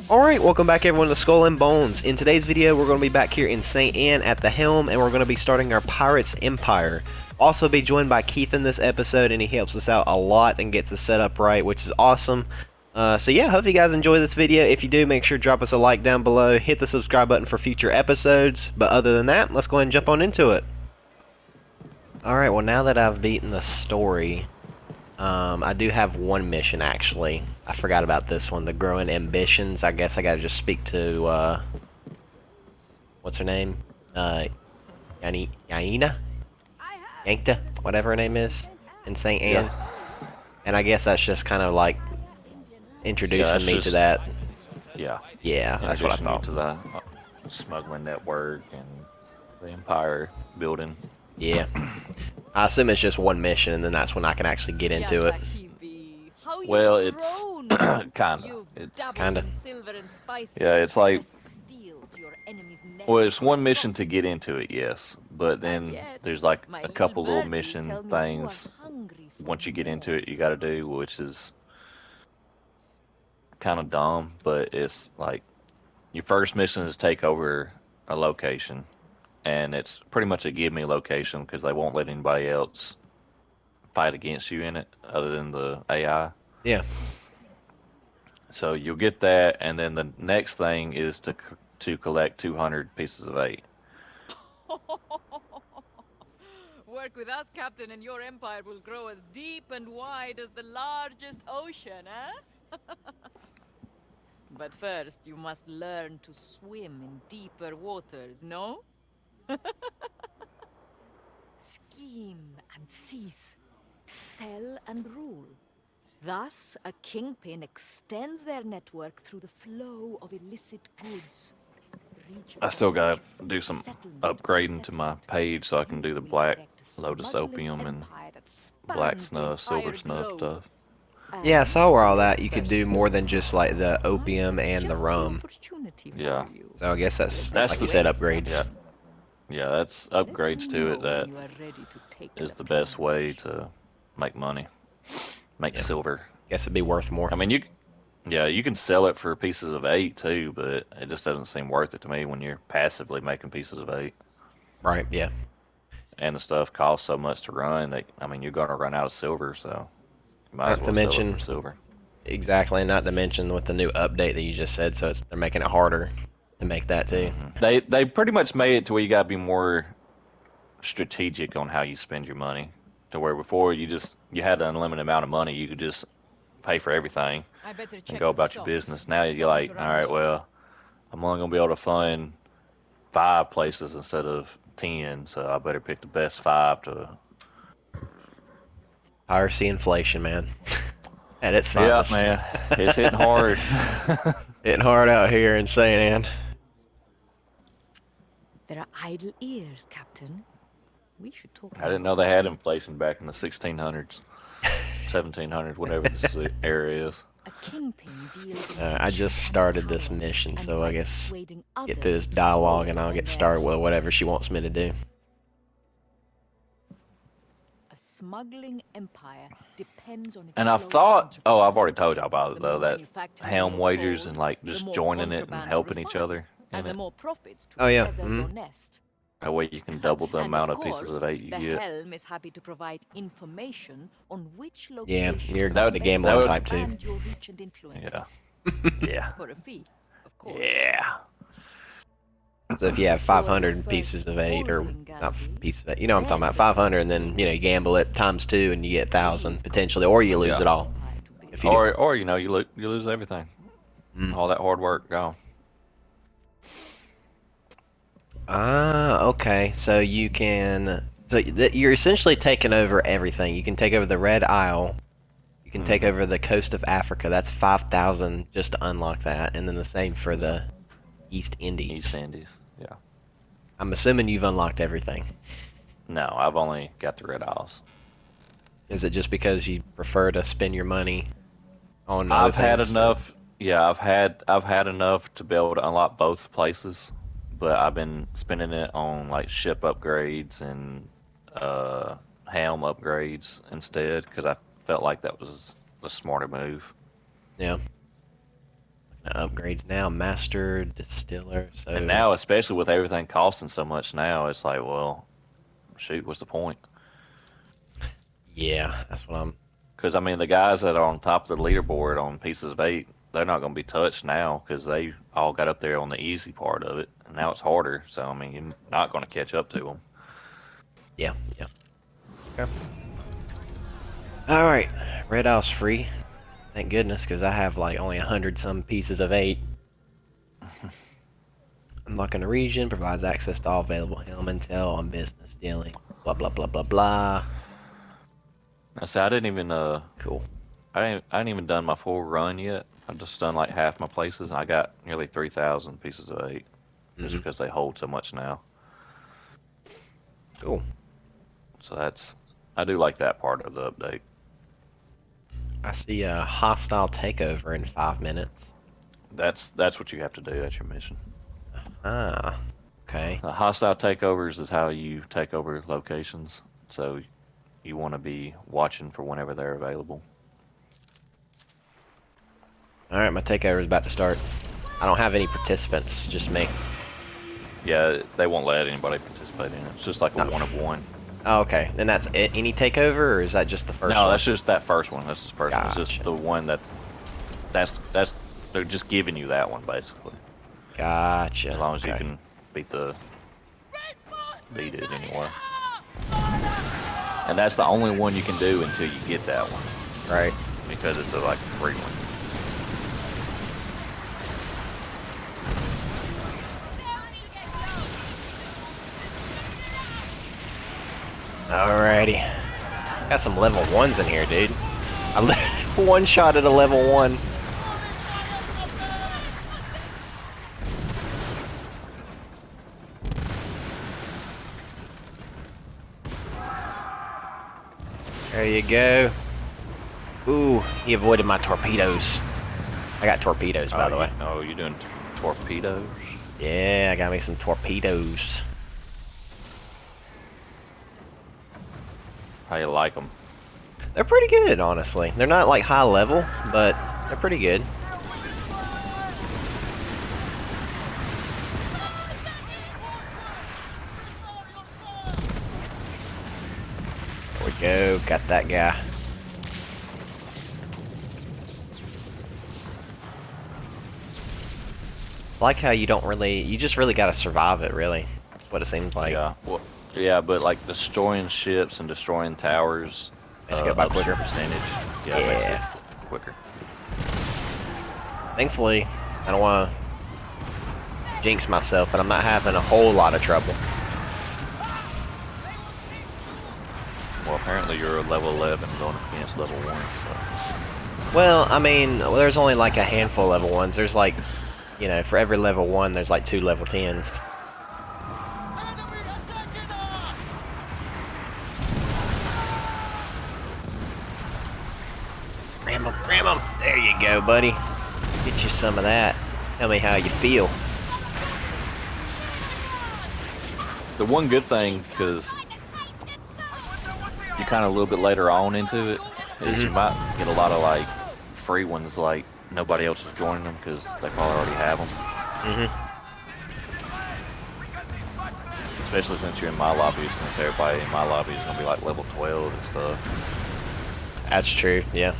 Alright, welcome back everyone to Skull and Bones. In today's video, we're going to be back here in St. Anne at the helm, and we're going to be starting our Pirates Empire. Also be joined by Keith in this episode, and he helps us out a lot and gets us set up right, which is awesome. So yeah, hope you guys enjoy this video. If you do, make sure to drop us a like down below, hit the subscribe button for future episodes. But other than that, let's go ahead and jump on into it. Alright, well now that I've beaten the story, I do have one mission actually. I forgot about this one, the growing ambitions. I guess I gotta just speak to, what's her name? Yaina? Yankta? Whatever her name is, in St. Anne. Yeah. And I guess that's just kind of like introducing me to that. Yeah. Yeah, that's what I Introducing you thought. to the smuggling network and the empire building. Yeah. I assume it's just one mission, and then that's when I can actually get into it. Well, it's kinda. It's Kinda. Yeah, it's like, well, it's one mission to get into it, yes, but then there's like a couple little mission things once you get into it you gotta do, which is kind of dumb, but it's like your first mission is take over a location, and it's pretty much a give me location because they won't let anybody else fight against you in it other than the AI. Yeah. So you'll get that, and then the next thing is to collect 200 pieces of 8. Work with us, Captain, and your empire will grow as deep and wide as the largest ocean, eh? But first, you must learn to swim in deeper waters, no? Scheme and seize. Sell and rule. Thus, a kingpin extends their network through the flow of illicit goods. I still gotta do some upgrading to my page so I can do the black lotus opium and black snuff, silver snuff stuff. Yeah, I saw where all that you could do more than just like the opium and the rum. Yeah. So I guess that's That's like the- you said, upgrades. Yeah. Yeah, that's upgrades to it that is the best way to make money. Make Yeah. silver. Guess it'd be worth more. I mean, you can sell it for pieces of 8 too, but it just doesn't seem worth it to me when you're passively making pieces of 8. Right, yeah. And the stuff costs so much to run that, I mean, you're gonna run out of silver, so you might Not as to well sell it mention- for silver. Exactly, and not to mention with the new update that you just said, so they're making it harder to make that too. They pretty much made it to where you gotta be more strategic on how you spend your money. To where before you had an unlimited amount of money, you could just pay for everything and go about your business. Now you're like, all right, well, I'm only gonna be able to fund 5 places instead of 10, so I better pick the best 5 to. Piracy inflation, man. At its Yeah, finest. man, it's hitting hard. Hitting hard out here in St. Anne. There are idle ears, Captain. We should talk. I didn't know they had inflation back in the 1600s, 1700s, whatever this area is. A kingpin deals in I just riches started and this power, mission, and so by I guess persuading get through this others to dialogue and follow I'll get their started with lead. whatever she wants me to do. A smuggling empire depends on its And I flow of thought, oh, I've enterprise. already told y'all about it The though, more that manufacturers helm in the wagers fold, and like the just more joining it and contraband to helping each refine, other and in the it. more profits to Oh, yeah, feather your nest. That way you can double the And amount of of pieces course, of 8 you the get. helm is happy to provide information on which Yeah, locations you're will the best gambling type too. expand your reach and influence. Yeah. Yeah. For a fee, of course. Yeah. So if you have 500 pieces of 8, or not pieces of 8, you know what I'm talking about, 500, and then, you know, you gamble it times 2 and you get 1,000 potentially, or you lose Yeah. it all. If you Or you know, you lose everything. Mm. All that hard work gone. Ah, okay. So you can, so you're essentially taking over everything. You can take over the Red Isle. You can take over the coast of Africa. That's 5,000 just to unlock that, and then the same for the East Indies. East Indies. Yeah. I'm assuming you've unlocked everything. No, I've only got the Red Isles. Is it just because you prefer to spend your money on other I've had things? enough. Yeah, I've had enough to be able to unlock both places, but I've been spending it on like ship upgrades and helm upgrades instead because I felt like that was a smarter move. Yeah. Upgrades now, master distiller. So And now, especially with everything costing so much now, it's like, well, shoot, what's the point? yeah, that's what I'm. Because I mean, the guys that are on top of the leaderboard on pieces of 8, they're not going to be touched now because they all got up there on the easy part of it, and now it's harder. So I mean, you're not going to catch up to them. Yeah, yeah. Okay. All right, red house free. Thank goodness, because I have like only 100 some pieces of 8. Unlocking a region provides access to all available helm intel on business dealing. Blah blah blah blah blah. I say I didn't even Cool. I ain't even done my full run yet. I've just done like half my places, and I got nearly 3,000 pieces of 8 just because they hold so much now. Cool. So I do like that part of the update. I see a hostile takeover in 5 minutes. That's what you have to do. That's your mission. Ah, okay. Hostile takeovers is how you take over locations. So you want to be watching for whenever they're available. Alright, my takeover is about to start. I don't have any participants, just me. Yeah, they won't let anybody participate in it. It's just like a 1 of 1. Oh, okay. And that's it? Any takeover, or is that just the first one? No, that's just that first one. That's the first one. Gotcha. It's just the one that's they're just giving you that one basically. Gotcha. As long as okay. you can beat it anyway. And that's the only one you can do until you get that one. Right. Because it's like a free one. Alrighty. Got some level 1s in here, dude. I one shot at a level 1. There you go. Ooh, he avoided my torpedoes. I got torpedoes, by the way. Oh, you're doing torpedoes? Yeah, I got me some torpedoes. How you like them? They're pretty good, honestly. They're not like high level, but they're pretty good. There we go, got that guy. I like how you don't really, you just really gotta survive it, really. That's what it seems like. Yeah, well, yeah, but like destroying ships and destroying towers Just go by ups your quicker. percentage. Yeah, it makes it quicker. Thankfully, I don't want to jinx myself, but I'm not having a whole lot of trouble. Well, apparently you're level 11 going against level 1, so. Well, I mean, there's only like a handful of level 1s. There's like, you know, for every level 1, there's like 2 level 10s. Ram 'em, ram 'em. There you go, buddy. Get you some of that. Tell me how you feel. The one good thing, because you're kind of a little bit later on into it, is you might get a lot of like free ones, like nobody else is joining them because they probably already have them. Especially since you're in my lobby, since everybody in my lobby is gonna be like level 12 and stuff. That's true, yeah.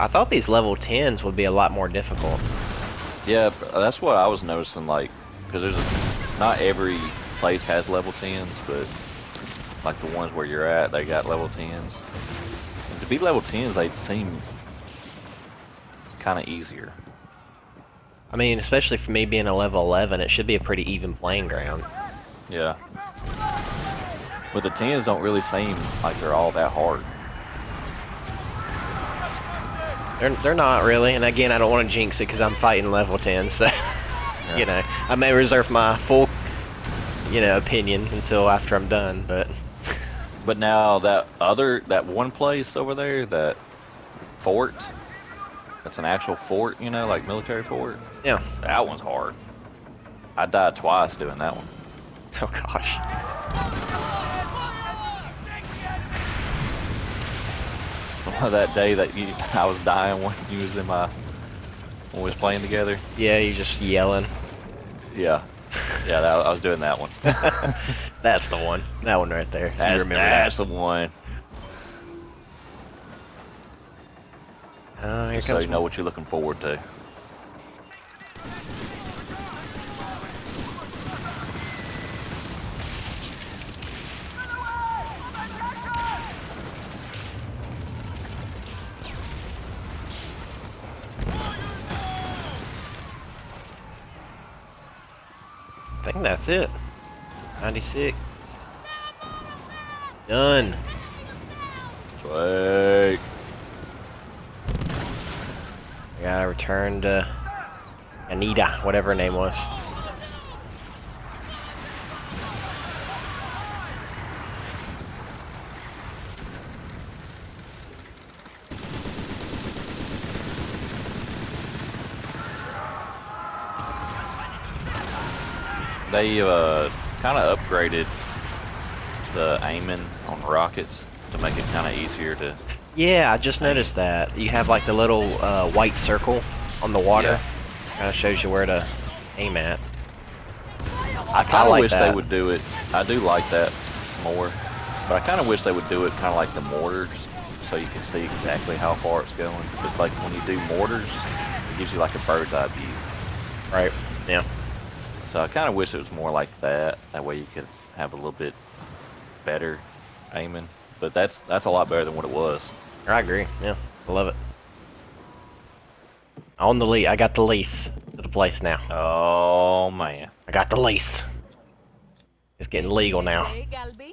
I thought these level 10s would be a lot more difficult. Yeah, that's what I was noticing, like, because not every place has level 10s, but like the ones where you're at, they got level 10s. And to be level 10s, they seem kind of easier. I mean, especially for me being a level 11, it should be a pretty even playing ground. Yeah. But the 10s don't really seem like they're all that hard. They're not really, and again, I don't want to jinx it because I'm fighting level 10, so, Yeah. you know, I may reserve my full, you know, opinion until after I'm done, but... But now that one place over there, that fort, that's an actual fort, you know, like military fort. Yeah. That one's hard. I died twice doing that one. Oh gosh. That day that I was dying when you was in my when we was playing together. Yeah, you just yelling. Yeah, yeah, I was doing that one. That's the one. That one right there. You remember That's that? the one. Oh, here Just so comes you know what you're looking forward to. I think that's it. 96. Done. Sweet. I gotta return to Anita, whatever her name was. They kind of upgraded the aiming on rockets to make it kind of easier to. Yeah, I just noticed that. You have like the little white circle on the water. Yeah. Kind of shows you where to aim at. I kind of like wish that. they would do it. I do like that more, but I kind of wish they would do it kind of like the mortars, so you can see exactly how far it's going. Because like when you do mortars, it gives you like a bird's eye view. Right. Yeah. So I kind of wish it was more like that. That way you could have a little bit better aiming. But that's a lot better than what it was. I agree. Yeah. I love it. On the lease. I got the lease to the place now. Oh man. I got the lease. It's getting legal now. Hey, Galby.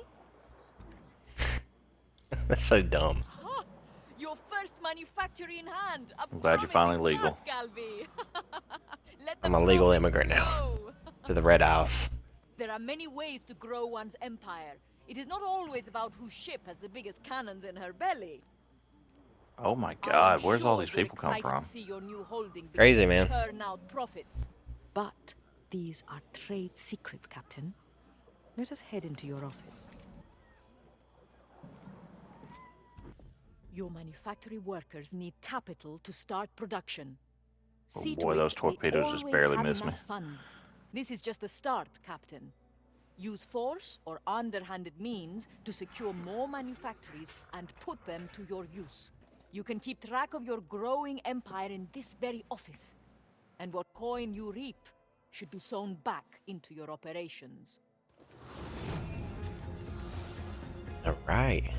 That's so dumb. Huh, your first manufacturer in hand. A I'm glad you're finally promising legal. start, Galby. Let I'm the a legal profits immigrant now. flow. To the Red House. There are many ways to grow one's empire. It is not always about whose ship has the biggest cannons in her belly. Oh my I am God, where's all sure these you're people come excited from? to see your new holding begin Crazy, to man. churn out profits. But these are trade secrets, Captain. Let us head into your office. Your manufactory workers need capital to start production. See boy, to those it they torpedoes just always barely have missed me. enough funds. This is just the start, Captain. Use force or underhanded means to secure more manufactories and put them to your use. You can keep track of your growing empire in this very office. And what coin you reap should be sown back into your operations. Alright.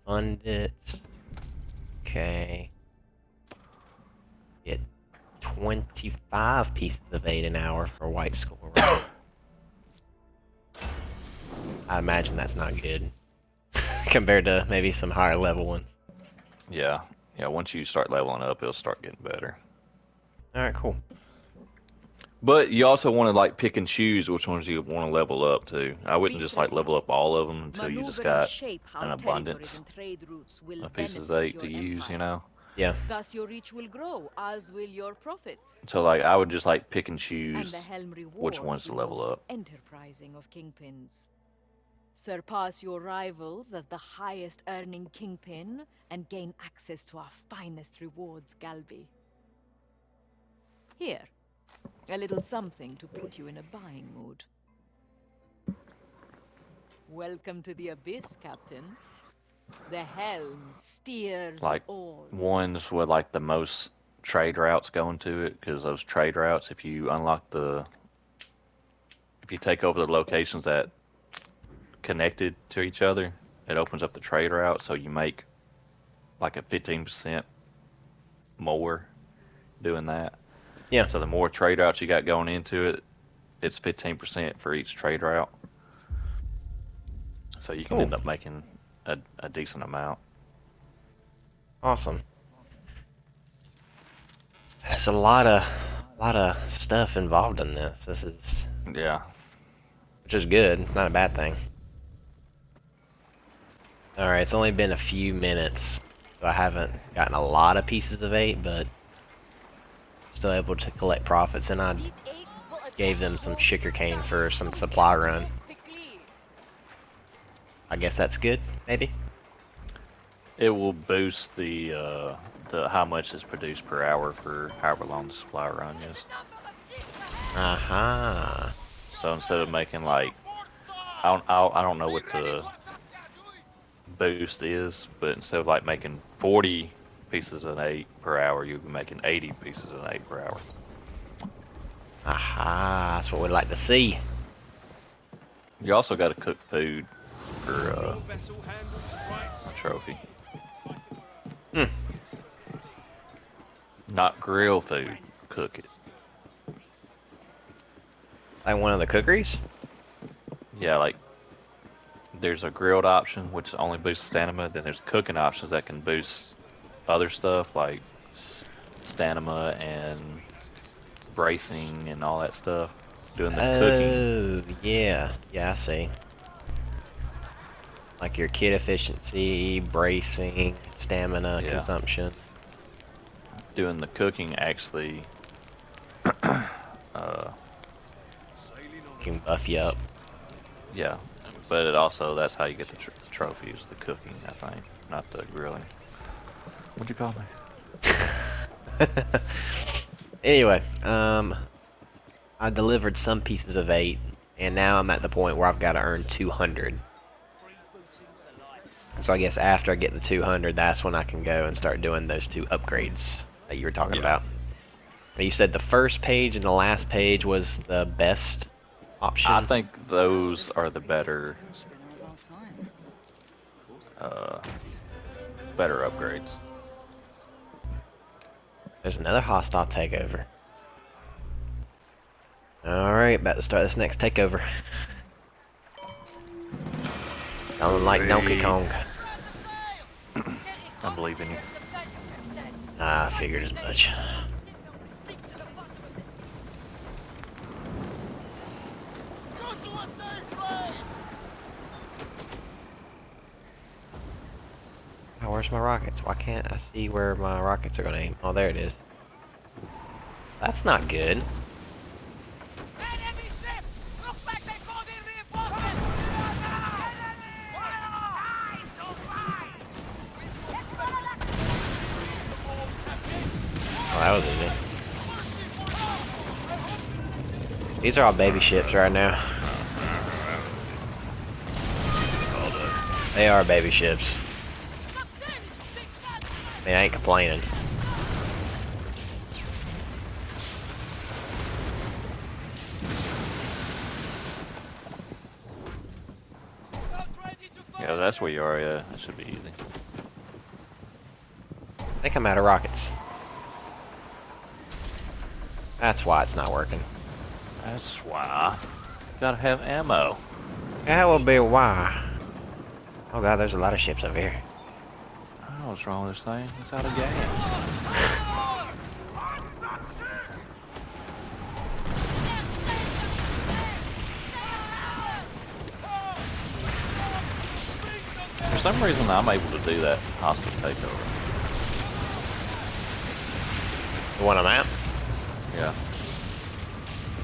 Fund it. Okay. Get 25 pieces of 8 an hour for white skull. Right? I imagine that's not good. Compared to maybe some higher level ones. Yeah, yeah. Once you start leveling up, it'll start getting better. Alright, cool. But you also want to like pick and choose which ones you want to level up to. I wouldn't Be just like level up all of them until you just Maneuver and got shape how an territories abundance and trade routes will of pieces of benefit 8 to your use, you empire. know. Yeah. Thus your reach will grow, as will your profits. So like I would just like pick and And choose the helm rewards which ones to the level most up. enterprising of kingpins. Surpass your rivals as the highest earning kingpin and gain access to our finest rewards, Galby. Here, a little something to put you in a buying mood. Welcome to the Abyss, Captain. The helm steers Like all. ones with like the most trade routes going to it, because those trade routes, if you take over the locations that connected to each other, it opens up the trade route, so you make like a 15% more doing that. Yeah. So the more trade routes you got going into it, it's 15% for each trade route. So you can Cool. end up making a decent amount. Awesome. There's a lot of stuff involved in this. Yeah. Which is good. It's not a bad thing. Alright, it's only been a few minutes, so I haven't gotten a lot of pieces of 8, but still able to collect profits, and I These eggs will gave them some sugarcane for some supply run. I guess that's good, maybe? It will boost the how much is produced per hour for however long the supply run is. Uh-huh. So instead of making like, I don't know what the boost is, but instead of like making 40 pieces of 8 per hour, you'll be making 80 pieces of 8 per hour. Aha, that's what we'd like to see. You also got to cook food for a trophy. Hmm. Not grill food, cook it. Like one of the cookeries? Yeah, like there's a grilled option which only boosts stamina. Then there's cooking options that can boost other stuff like stamina and bracing and all that stuff. Doing the cooking. Oh, yeah. Yeah, I see. Like your kid efficiency, bracing, stamina, Yeah. consumption. Doing the cooking actually Can buff you up. yeah, but it also, that's how you get the trophy, is the cooking, I think, not the grilling. What'd you call me? Anyway, I delivered some pieces of 8, and now I'm at the point where I've got to earn 200. So I guess after I get the 200, that's when I can go and start doing those 2 upgrades that you were talking about. You said the first page and the last page was the best option? I think those are the better better upgrades. There's another hostile takeover. Alright, about to start this next takeover. Don't like Donkey Kong. I believe in you. I figured as much. Oh, where's my rockets? Why can't I see where my rockets are gonna aim? Oh, there it is. That's not good. Oh, that was easy. These are all baby ships right now. They are baby ships. I mean, I ain't complaining. Yeah, that's where you are, yeah. That should be easy. I think I'm out of rockets. That's why it's not working. That's why. You gotta have ammo. That will be why. Oh god, there's a lot of ships over here. I don't know what's wrong with this thing. It's out of gas. For some reason, I'm able to do that hostile takeover. The one I'm at? Yeah.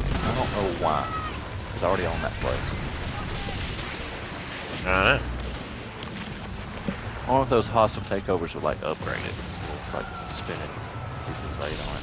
I don't know why. It's already on that place. I don't know. I wonder if those hostile takeovers are like upgraded instead of like spinning pieces of 8 on it.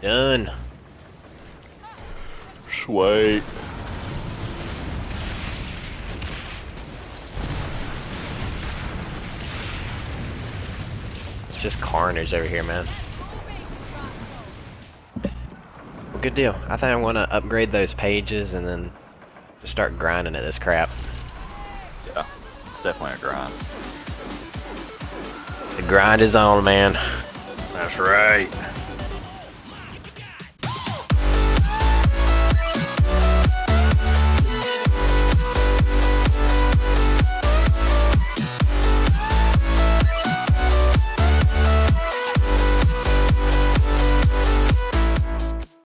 Done. Sweet. It's just carnage over here, man. Well, good deal. I think I'm gonna upgrade those pages and then just start grinding at this crap. Yeah, it's definitely a grind. The grind is on, man. That's right.